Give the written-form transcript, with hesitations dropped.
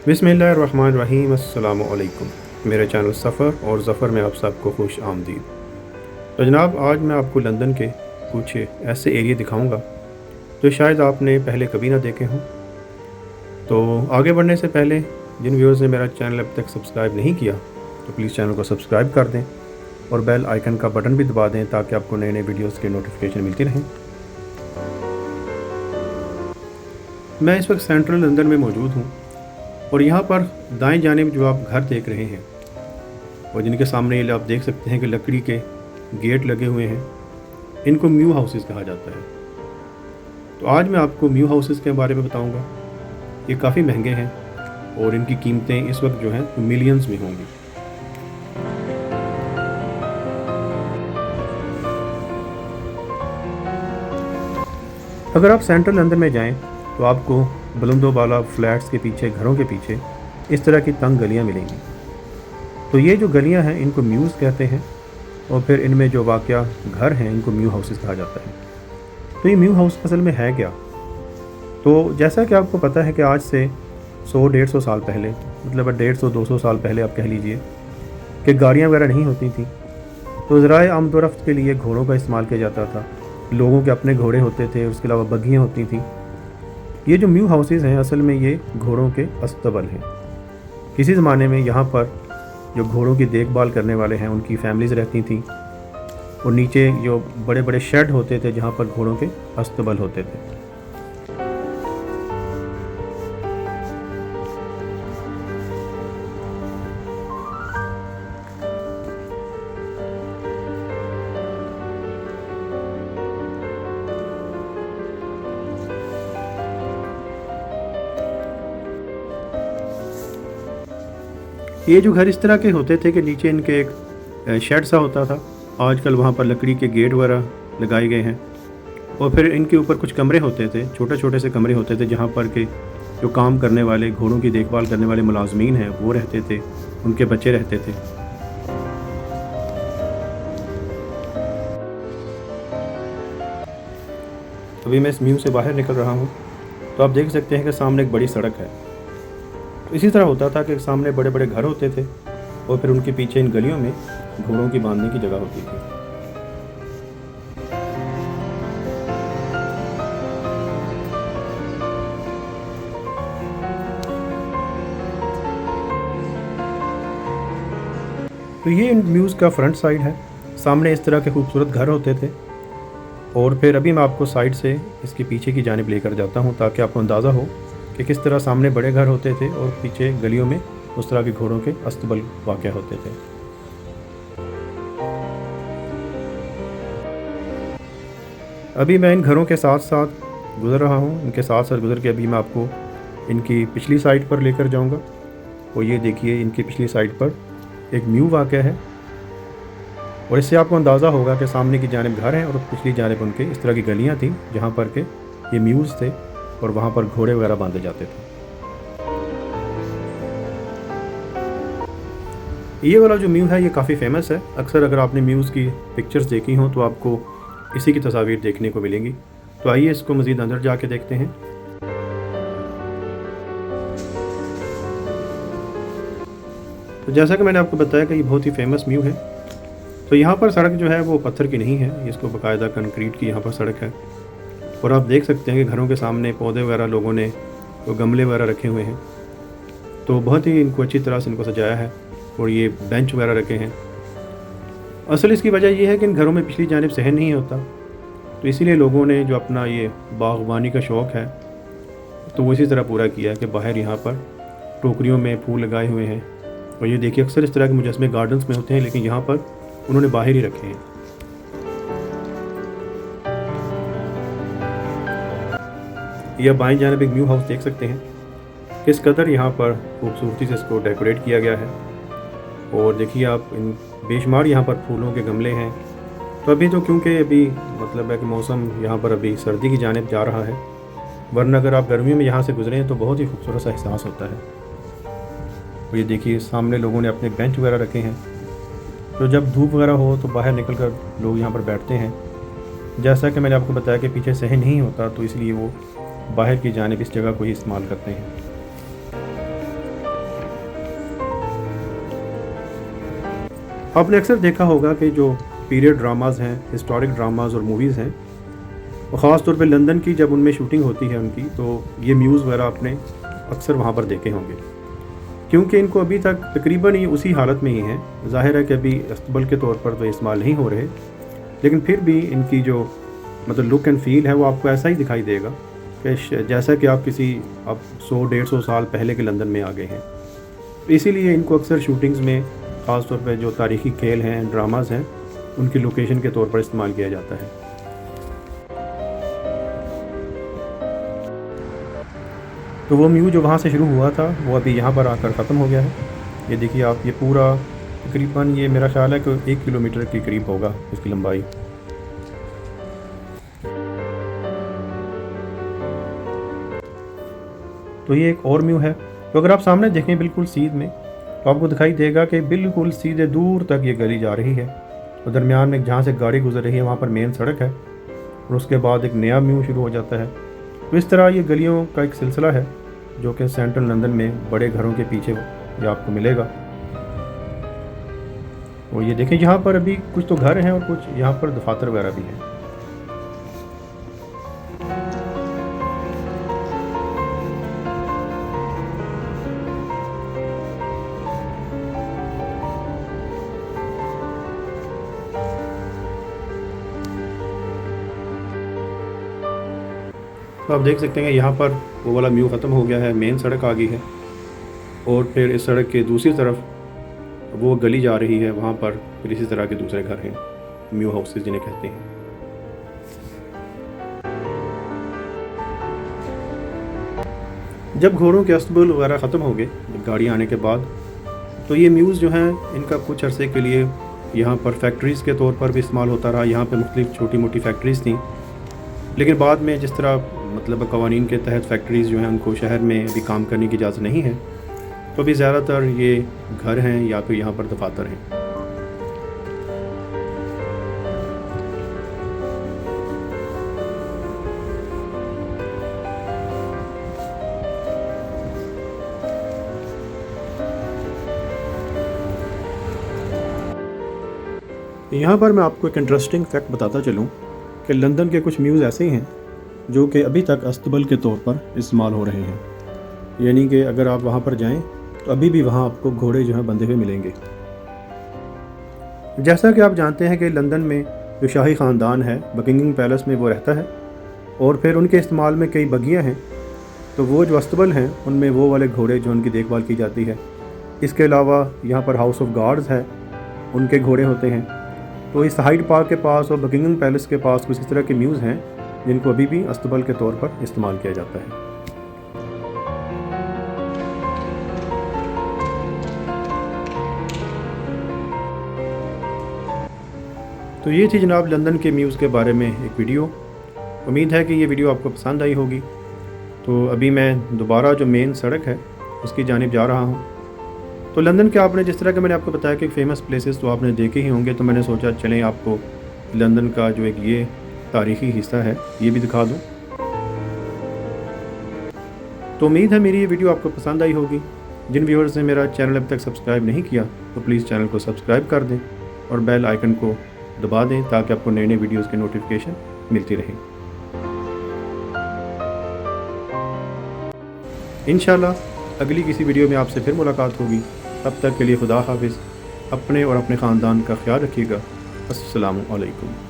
बिस्मिल्लाहिर्रहमानिर्रहीम। अस्सलामु अलैकुम। मेरे चैनल सफ़र और ज़फ़र में आप सबको खुश आमदीद। तो जनाब, आज मैं आपको लंदन के कुछ ऐसे एरिया दिखाऊंगा जो शायद आपने पहले कभी ना देखे हों। तो आगे बढ़ने से पहले जिन व्यूअर्स ने मेरा चैनल अब तक सब्सक्राइब नहीं किया तो प्लीज़ चैनल को सब्सक्राइब कर दें और बेल आइकन का बटन भी दबा दें ताकि आपको नए नए वीडियोस के नोटिफिकेशन मिलती रहें। मैं इस वक्त सेंट्रल लंदन में मौजूद हूँ और यहाँ पर दाएं जानिब जो आप घर देख रहे हैं और जिनके सामने ये आप देख सकते हैं कि लकड़ी के गेट लगे हुए हैं, इनको म्यू हाउसेस कहा जाता है। तो आज मैं आपको म्यू हाउसेस के बारे में बताऊंगा। ये काफ़ी महंगे हैं और इनकी कीमतें इस वक्त जो हैं तो मिलियंस में होंगी। अगर आप सेंट्रल लंदन में जाएं तो आपको बुलंदोबाला फ्लैट्स के पीछे, घरों के पीछे इस तरह की तंग गलियां मिलेंगी। तो ये जो गलियां हैं इनको म्यूज़ कहते हैं और फिर इनमें जो वाक़या घर हैं इनको म्यू हाउसेस कहा जाता है। तो ये म्यू हाउस असल में है क्या? तो जैसा कि आपको पता है कि आज से 100-150 साल पहले, मतलब 150-200 साल पहले आप कह लीजिए कि गाड़ियाँ वगैरह नहीं होती थी, तो ज़राए आमदोरफ्त के लिए घोड़ों का इस्तेमाल किया जाता था। लोगों के अपने घोड़े होते थे, उसके अलावा बग्गियाँ होती थी। ये जो म्यू हाउसेस हैं असल में ये घोड़ों के अस्तबल हैं। किसी ज़माने में यहाँ पर जो घोड़ों की देखभाल करने वाले हैं उनकी फैमिलीज़ रहती थी और नीचे जो बड़े बड़े शेड होते थे जहाँ पर घोड़ों के अस्तबल होते थे। ये जो घर इस तरह के होते थे कि नीचे इनके एक शेड सा होता था। आजकल वहाँ पर लकड़ी के गेट वगैरह लगाए गए हैं और फिर इनके ऊपर कुछ कमरे होते थे, छोटे छोटे से कमरे होते थे जहाँ पर के जो काम करने वाले, घोड़ों की देखभाल करने वाले मुलाजमीन हैं वो रहते थे, उनके बच्चे रहते थे। अभी मैं इस म्यू से बाहर निकल रहा हूँ तो आप देख सकते हैं कि सामने एक बड़ी सड़क है। इसी तरह होता था कि सामने बड़े बड़े घर होते थे और फिर उनके पीछे इन गलियों में घोड़ों की बांधने की जगह होती थी। तो ये इन म्यूज़ का फ्रंट साइड है। सामने इस तरह के खूबसूरत घर होते थे और फिर अभी मैं आपको साइड से इसके पीछे की जानिब लेकर जाता हूँ ताकि आपको अंदाज़ा हो कि किस तरह सामने बड़े घर होते थे और पीछे गलियों में उस तरह के घोड़ों के अस्तबल वाक़या होते थे। अभी मैं इन घरों के साथ साथ गुज़र रहा हूँ। इनके साथ साथ गुज़र के अभी मैं आपको इनकी पिछली साइड पर लेकर जाऊँगा और ये देखिए इनकी पिछली साइड पर एक म्यू वाक़या है और इससे आपको अंदाज़ा होगा कि सामने की जानिब घर हैं और पिछली जानिब उनके इस तरह की गलियाँ थीं जहाँ पर के ये म्यूज़ थे और वहाँ पर घोड़े वगैरह बांधे जाते थे। ये वाला जो म्यू है ये काफ़ी फेमस है। अक्सर अगर आपने म्यूज़ की पिक्चर्स देखी हों तो आपको इसी की तस्वीर देखने को मिलेंगी। तो आइए इसको मज़ीद अंदर जाके देखते हैं। तो जैसा कि मैंने आपको बताया कि ये बहुत ही फेमस म्यू है। तो यहाँ पर सड़क जो है वो पत्थर की नहीं है, इसको बाकायदा कंक्रीट की यहाँ पर सड़क है और आप देख सकते हैं कि घरों के सामने पौधे वगैरह लोगों ने तो गमले वगैरह रखे हुए हैं। तो बहुत ही इनको अच्छी तरह से इनको सजाया है और ये बेंच वगैरह रखे हैं। असल इसकी वजह यह है कि इन घरों में पिछली जानिब सहन नहीं होता, तो इसीलिए लोगों ने जो अपना ये बागवानी का शौक़ है तो वो इसी तरह पूरा किया है कि बाहर यहाँ पर टोकरियों में फूल लगाए हुए हैं। और ये देखिए अक्सर इस तरह के मुजस्मे गार्डन्स में होते हैं लेकिन यहाँ पर उन्होंने बाहर ही रखे हैं। यह बाएं जानिब एक म्यू हाउस देख सकते हैं किस कदर यहाँ पर खूबसूरती से इसको डेकोरेट किया गया है। और देखिए आप इन बेशुमार यहाँ पर फूलों के गमले हैं। तो अभी तो क्योंकि अभी मतलब है कि मौसम यहाँ पर अभी सर्दी की जानिब जा रहा है, वरना अगर आप गर्मियों में यहाँ से गुजरें तो बहुत ही खूबसूरत सा एहसास होता है। और ये देखिए सामने लोगों ने अपने बेंच वगैरह रखे हैं, तो जब धूप वगैरह हो तो बाहर निकल कर लोग यहाँ पर बैठते हैं। जैसा कि मैंने आपको बताया कि पीछे सहन नहीं होता तो इसलिए वो बाहर की जानिब इस जगह को ही इस्तेमाल करते हैं। आपने अक्सर देखा होगा कि जो पीरियड ड्रामाज़ हैं, हिस्टोरिक ड्रामाज़ और मूवीज़ हैं, और ख़ास तौर पे लंदन की जब उनमें शूटिंग होती है उनकी, तो ये म्यूज़ वगैरह आपने अक्सर वहाँ पर देखे होंगे, क्योंकि इनको अभी तक तकरीबन ये उसी हालत में ही हैं। ज़ाहिर है कि अभी अस्तबल के तौर पर तो इस्तेमाल नहीं हो रहे, लेकिन फिर भी इनकी जो मतलब लुक एंड फील है वो आपको ऐसा ही दिखाई देगा कि जैसा कि आप किसी अब 100-150 साल पहले के लंदन में आ गए हैं। तो इसीलिए इनको अक्सर शूटिंग्स में ख़ास तौर पे जो तारीख़ी खेल हैं, ड्रामाज़ हैं, उनकी लोकेशन के तौर पर इस्तेमाल किया जाता है। तो वो म्यू जो वहाँ से शुरू हुआ था वो अभी यहाँ पर आकर ख़त्म हो गया है। ये देखिए आप, ये पूरा तकरीबन ये मेरा ख्याल है कि 1 किलोमीटर के करीब होगा इसकी लंबाई। तो ये एक और म्यू है। तो अगर आप सामने देखें बिल्कुल सीध में, तो आपको दिखाई देगा कि बिल्कुल सीधे दूर तक ये गली जा रही है, और दरमियान में जहाँ से गाड़ी गुजर रही है वहाँ पर मेन सड़क है, और उसके बाद एक नया म्यू शुरू हो जाता है। तो इस तरह ये गलियों का एक सिलसिला है जो कि सेंट्रल लंदन में बड़े घरों के पीछे ये आपको मिलेगा। और ये देखें यहाँ पर अभी कुछ तो घर हैं और कुछ यहाँ पर दफातर वगैरह भी हैं। तो आप देख सकते हैं यहाँ पर वो वाला म्यू ख़त्म हो गया है, मेन सड़क आ गई है, और फिर इस सड़क के दूसरी तरफ वो गली जा रही है, वहाँ पर फिर इसी तरह के दूसरे घर हैं, म्यू हाउसेस जिन्हें कहते हैं। जब घोड़ों के अस्तबल वगैरह ख़त्म हो गए, गाड़ी आने के बाद, तो ये म्यूज़ जो हैं इनका कुछ अरसे के लिए यहाँ पर फैक्ट्रीज़ के तौर पर भी इस्तेमाल होता रहा। यहाँ पर मुख्तलिफ छोटी मोटी फैक्ट्रीज़ थी, लेकिन बाद में जिस तरह मतलब कवानीन के तहत फैक्ट्रीज़ जो हैं उनको शहर में भी काम करने की इजाज़त नहीं है, तो अभी ज़्यादातर ये घर हैं या फिर यहाँ पर दफातर हैं। यहाँ पर मैं आपको एक इंटरेस्टिंग फैक्ट बताता चलूँ कि लंदन के कुछ म्यूज़ ऐसे ही हैं जो कि अभी तक अस्तबल के तौर पर इस्तेमाल हो रहे हैं। यानी कि अगर आप वहाँ पर जाएं तो अभी भी वहाँ आपको घोड़े जो हैं बंधे हुए मिलेंगे। जैसा कि आप जानते हैं कि लंदन में जो शाही ख़ानदान है बकिंगम पैलेस में वो रहता है, और फिर उनके इस्तेमाल में कई बगियाँ हैं, तो वो जो अस्तबल हैं उनमें वो वाले घोड़े जो उनकी देखभाल की जाती है। इसके अलावा यहाँ पर हाउस ऑफ गार्ड्स है, उनके घोड़े होते हैं। तो इस हाइड पार्क के पास और बकिंगम पैलेस के पास कुछ इस तरह के म्यूज़ हैं जिनको अभी भी अस्तबल के तौर पर इस्तेमाल किया जाता है। तो ये थी जनाब लंदन के म्यूज़ के बारे में एक वीडियो। उम्मीद है कि ये वीडियो आपको पसंद आई होगी। तो अभी मैं दोबारा जो मेन सड़क है उसकी जानिब जा रहा हूँ। तो लंदन के आपने जिस तरह के मैंने आपको बताया कि फेमस प्लेसेस तो आपने देखे ही होंगे, तो मैंने सोचा चलें आपको लंदन का जो एक ये तारीख़ी हिस्सा है ये भी दिखा दूँ। तो उम्मीद है मेरी ये वीडियो आपको पसंद आई होगी। जिन व्यूअर्स ने मेरा चैनल अभी तक सब्सक्राइब नहीं किया तो प्लीज़ चैनल को सब्सक्राइब कर दें और बेल आइकन को दबा दें ताकि आपको नए नए वीडियोज़ के नोटिफिकेशन मिलती रहे। इंशाल्लाह अगली किसी वीडियो में आपसे फिर मुलाकात होगी। तब तक के लिए खुदा हाफिज़। अपने और अपने ख़ानदान का ख्याल रखिएगा। अस्सलामु अलैकुम।